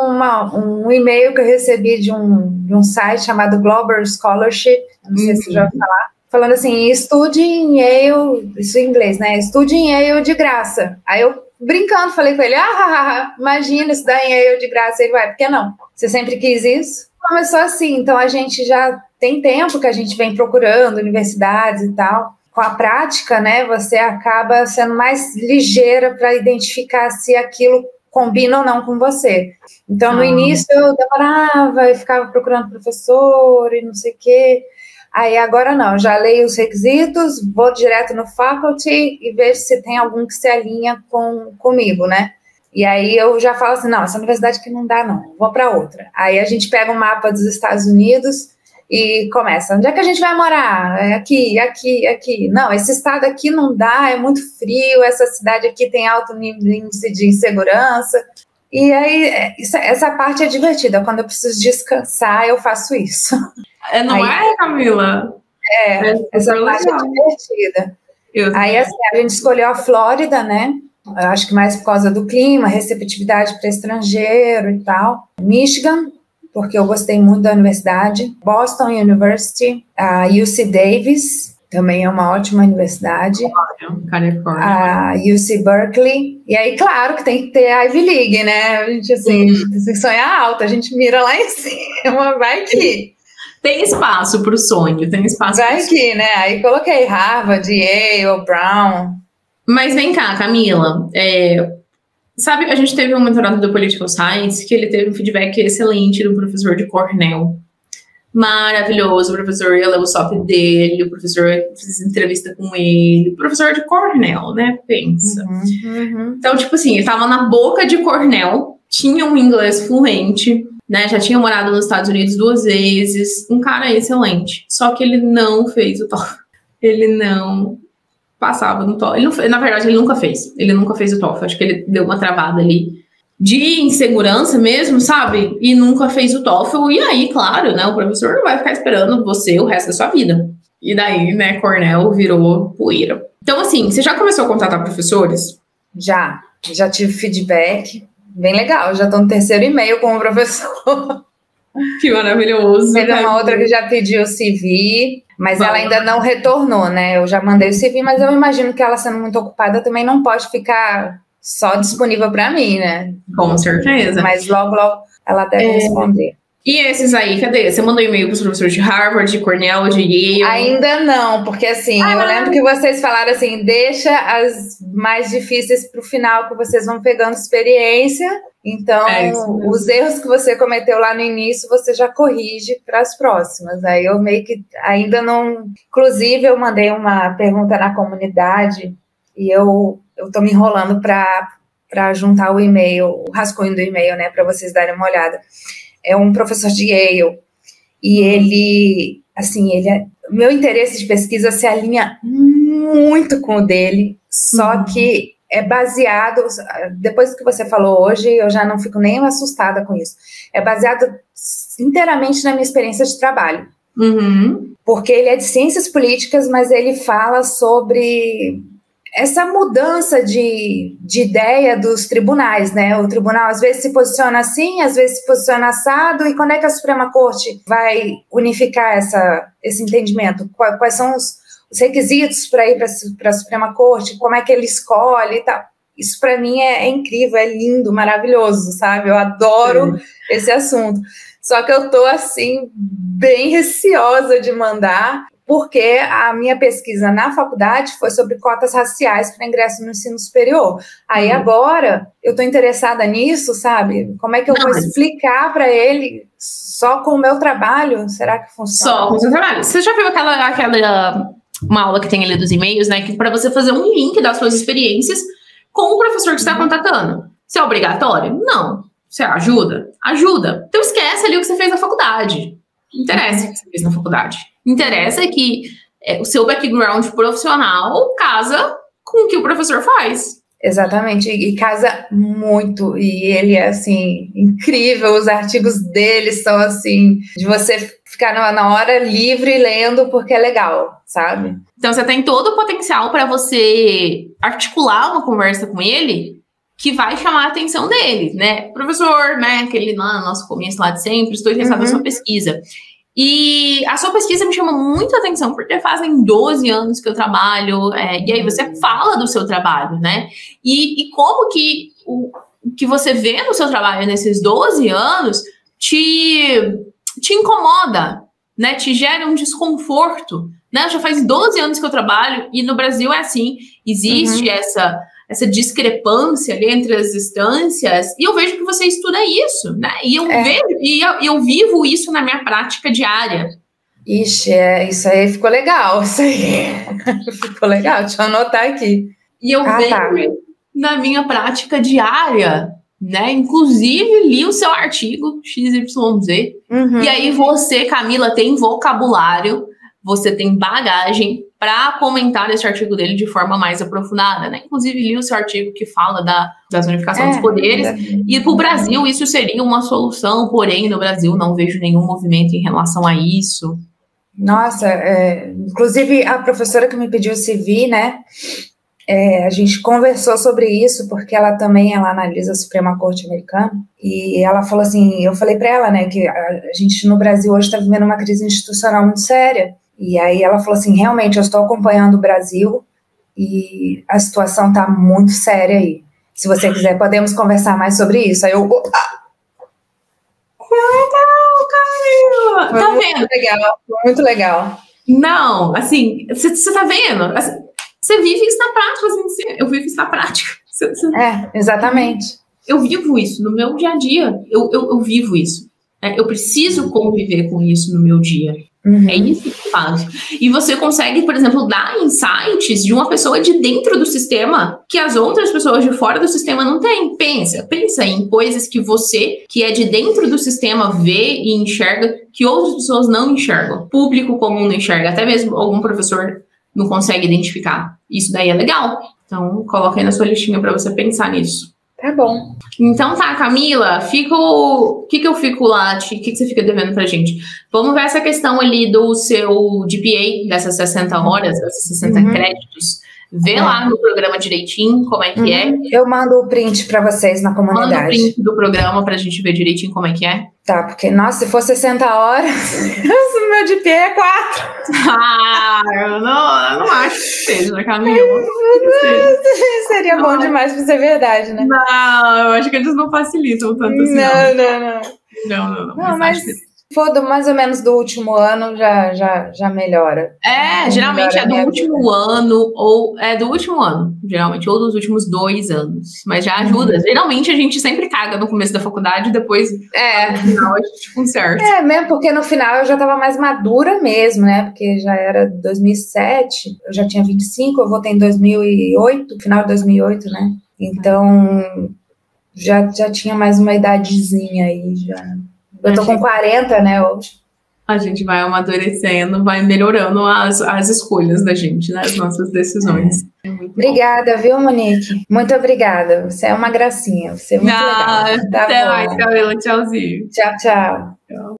um e-mail que eu recebi de um site chamado Global Scholarship, não sei se você já ouviu falar, falando assim, estude em Yale, isso em inglês, né, estude em Yale de graça. Aí eu, brincando, falei com ele, imagina estudar em Yale de graça. Ele vai, por que não? Você sempre quis isso? Começou assim, então a gente já tem tempo que a gente vem procurando universidades e tal. Com a prática, né, você acaba sendo mais ligeira para identificar se aquilo combina ou não com você. Então, no início eu demorava e ficava procurando professor e não sei o quê. Aí agora não, eu já leio os requisitos, vou direto no faculty e vejo se tem algum que se alinha comigo, né? E aí eu já falo assim, não, essa universidade aqui não dá não, vou para outra. Aí a gente pega um mapa dos Estados Unidos e começa, onde é que a gente vai morar? É aqui, aqui, aqui. Não, esse estado aqui não dá, é muito frio, essa cidade aqui tem alto índice de insegurança. E aí, essa parte é divertida. Quando eu preciso descansar, eu faço isso. Não aí, Camila? Essa parte é divertida. Aí, assim, a gente escolheu a Flórida, né? Eu acho que mais por causa do clima, receptividade para estrangeiro e tal. Michigan, porque eu gostei muito da universidade. Boston University, a UC Davis, também é uma ótima universidade. A UC Berkeley. E aí, claro que tem que ter a Ivy League, né? A gente, assim, tem que sonhar alto, a gente mira lá em cima, vai que... Tem espaço para o sonho, tem espaço. Vai que, né? Aí coloquei Harvard, Yale, Brown. Mas vem cá, Camila, sabe que a gente teve um mentorado do Political Science que ele teve um feedback excelente do professor de Cornell. Maravilhoso, o professor ia ler o SOP dele, o professor fez entrevista com ele, o professor de Cornell, né? Pensa. Então, tipo assim, ele tava na boca de Cornell, tinha um inglês fluente, né? Já tinha morado nos Estados Unidos 2 vezes, um cara excelente. Só que ele não fez o TOEFL. Ele não passava no TOEFL. Na verdade, ele nunca fez. Ele nunca fez o TOEFL. Acho que ele deu uma travada ali de insegurança mesmo, sabe? E nunca fez o TOEFL. E aí, claro, né? O professor não vai ficar esperando você o resto da sua vida. E daí, né? Cornell virou poeira. Então, assim, você já começou a contratar professores? Já tive feedback. Bem legal, já estou no 3º e-mail com o professor. Que maravilhoso. Teve uma outra que já pediu o CV, mas ela ainda não retornou, né? Eu já mandei o CV, mas eu imagino que ela, sendo muito ocupada, também não pode ficar só disponível para mim, né? Com certeza. Mas logo ela deve responder. E esses aí, cadê? Você mandou e-mail para os professores de Harvard, de Cornell, de Yale? Ainda não, porque assim, eu lembro que vocês falaram assim, deixa as mais difíceis para o final, que vocês vão pegando experiência. Então, os erros que você cometeu lá no início, você já corrige para as próximas. Aí eu meio que ainda não... Inclusive, eu mandei uma pergunta na comunidade e eu tô me enrolando para juntar o e-mail, o rascunho do e-mail, né, para vocês darem uma olhada. É um professor de Yale, e ele, assim, meu interesse de pesquisa se alinha muito com o dele, só que é baseado, depois do que você falou hoje, eu já não fico nem assustada com isso, é baseado inteiramente na minha experiência de trabalho, porque ele é de ciências políticas, mas ele fala sobre essa mudança de ideia dos tribunais, né? O tribunal às vezes se posiciona assim, às vezes se posiciona assado, e quando é que a Suprema Corte vai unificar esse entendimento? Quais são os requisitos para ir para a Suprema Corte? Como é que ele escolhe e tal? Isso para mim é incrível, é lindo, maravilhoso, sabe? Eu adoro esse assunto. Só que eu tô assim, bem receosa de mandar, porque a minha pesquisa na faculdade foi sobre cotas raciais para ingresso no ensino superior. Aí agora eu estou interessada nisso, sabe? Como é que eu vou explicar para ele só com o meu trabalho? Será que funciona? Só com o seu trabalho. Você já viu uma aula que tem ali dos e-mails, né? Que para você fazer um link das suas experiências com o professor que está contatando. Isso é obrigatório? Não. Você ajuda? Ajuda. Então esquece ali o que você fez na faculdade. Não interessa o que você fez na faculdade. Interessa que o seu background profissional casa com o que o professor faz. Exatamente, e casa muito, e ele é, assim, incrível, os artigos dele são, assim, de você ficar na hora livre lendo porque é legal, sabe? Então você tem todo o potencial para você articular uma conversa com ele que vai chamar a atenção dele, né? Professor, né, aquele lá, nosso começo lá de sempre, estou interessado na sua pesquisa. E a sua pesquisa me chama muita atenção, porque fazem 12 anos que eu trabalho, e aí você fala do seu trabalho, né? E como que o que você vê no seu trabalho nesses 12 anos te incomoda, né? Te gera um desconforto, né? Já faz 12 anos que eu trabalho, e no Brasil é assim, existe essa discrepância ali entre as instâncias, e eu vejo que você estuda isso, né? E eu vivo isso na minha prática diária. Ixi, isso aí ficou legal, isso aí. Ficou legal, deixa eu anotar aqui. E eu vejo na minha prática diária, né? Inclusive, li o seu artigo, XYZ, e aí você, Camila, tem vocabulário, você tem bagagem para comentar esse artigo dele de forma mais aprofundada, né? Inclusive, li o seu artigo que fala da unificação dos poderes, e para o Brasil isso seria uma solução, porém, no Brasil não vejo nenhum movimento em relação a isso. Nossa, inclusive a professora que me pediu o CV, né? A gente conversou sobre isso, porque ela analisa a Suprema Corte Americana, e ela falou assim, eu falei para ela, né, que a gente no Brasil hoje está vivendo uma crise institucional muito séria, e aí ela falou assim, realmente, eu estou acompanhando o Brasil, e a situação está muito séria aí. Se você quiser, podemos conversar mais sobre isso. Aí eu... Legal, Camila! Tá vendo? Legal, muito legal. Não, assim, você tá vendo? Assim, você vive isso na prática, assim, eu vivo isso na prática. Exatamente. Eu vivo isso no meu dia a dia. Eu vivo isso. Eu preciso conviver com isso no meu dia. É isso que eu faço. E você consegue, por exemplo, dar insights de uma pessoa de dentro do sistema que as outras pessoas de fora do sistema não têm. Pensa em coisas que você, que é de dentro do sistema, vê e enxerga que outras pessoas não enxergam. Público comum não enxerga. Até mesmo algum professor não consegue identificar. Isso daí é legal. Então, coloca aí na sua listinha para você pensar nisso. Tá bom. Então tá, Camila, o que eu fico lá, o que você fica devendo pra gente? Vamos ver essa questão ali do seu GPA, dessas 60 horas, desses 60 créditos. Vê lá no programa direitinho como é que é. Eu mando o print pra vocês na comunidade. Manda o print do programa pra gente ver direitinho como é que é. Tá, porque, nossa, se for 60 horas, o meu GPA é 4. Eu não acho que seja, Camila. Seria bom demais pra ser verdade, né? Não, eu acho que eles não facilitam tanto assim. Não, mas se for mais ou menos do último ano, já melhora. Geralmente é do último ano, ou é do último ano, geralmente, ou dos últimos 2 anos. Mas já ajuda. Geralmente a gente sempre caga no começo da faculdade, depois no final a gente conserta. Mesmo porque no final eu já tava mais madura mesmo, né? Porque já era 2007, eu já tinha 25, eu voltei em 2008, final de 2008, né? Então já tinha mais uma idadezinha aí, já. Eu tô com 40, né, hoje. A gente vai amadurecendo, vai melhorando as escolhas da gente, né? As nossas decisões. Obrigada, viu, Monique? Muito obrigada. Você é uma gracinha. Você é muito legal. Até mais, Camila. Tchauzinho. Tchau.